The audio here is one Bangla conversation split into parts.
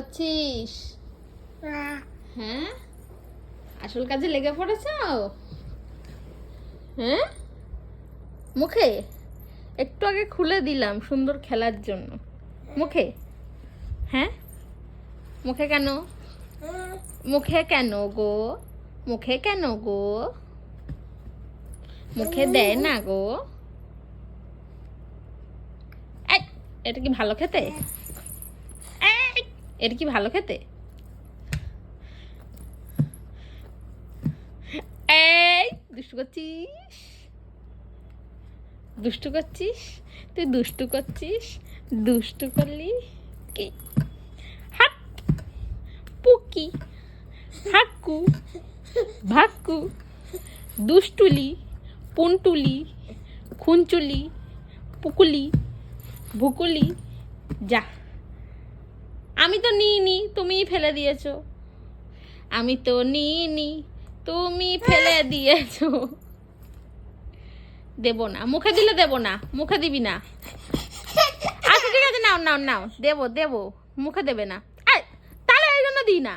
করছিস? হ্যাঁ, আসল কাজে লেগে পড়েছ? হ্যাঁ, মুখে একটু আগে খুলে দিলাম সুন্দর খেলার জন্য। মুখে? হ্যাঁ, মুখে কেন? মুখে কেন গো? মুখে কেন গো? মুখে দেয় না গো? এই, এটা কি ভালো খেতে? এই, এটা কি ভালো খেতে? এই, দুষ্টু করছিস? দুষ্টু করছিস? তুই দুষ্টু করছিস? দুষ্টু করলি কি? হাট, পুকি, হাক্কু, ভাক্কু, দুষ্টুলি, পুনটুলি, খুনচুলি, পুকুলি, ভুকুলি। যা, আমি তো নিইনি, তুমিই ফেলে দিয়েছো। আমি তো নিইনি, তুমি ফেলে দিয়েছো। দেবো না, মুখে দিলে দেবো না, মুখে দিবি না। আচ্ছা ঠিক আছে, নাও নাও নাও, দেবো দেবো, মুখে দেবে না। তাহলে এই জন্য দিই না।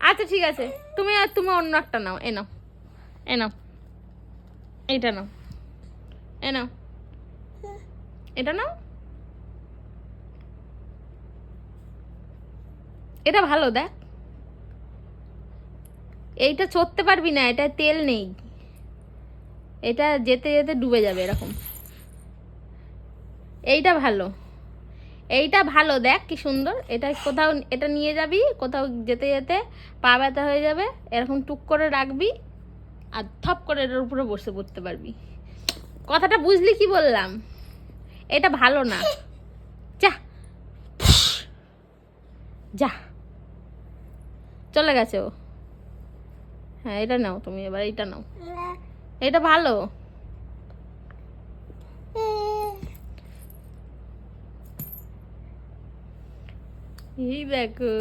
আচ্ছা ঠিক আছে, তুমি তুমি অন্য একটা নাও, এ নাও, এ নাও, এইটা নাও, এ নাও, এটা নাও। এটা ভালো, দেখ। এইটা চড়তে পারবি না, এটা তেল নেই, এটা যেতে যেতে ডুবে যাবে এরকম। এইটা ভালো, এইটা ভালো, দেখ কি সুন্দর। এটা কোথাও, এটা নিয়ে যাবি কোথাও যেতে যেতে, পা ব্যথা হয়ে যাবে, এরকম টুক করে রাখবি আর থপ করে এটার উপরে বসে পড়তে পারবি। কথাটা বুঝলি কি বললাম? এটা ভালো না। যা, যা, চলে গেছে ও। হ্যাঁ, এটা নাও তুমি, এবার এইটা নাও, এটা ভালো। এই দেখো।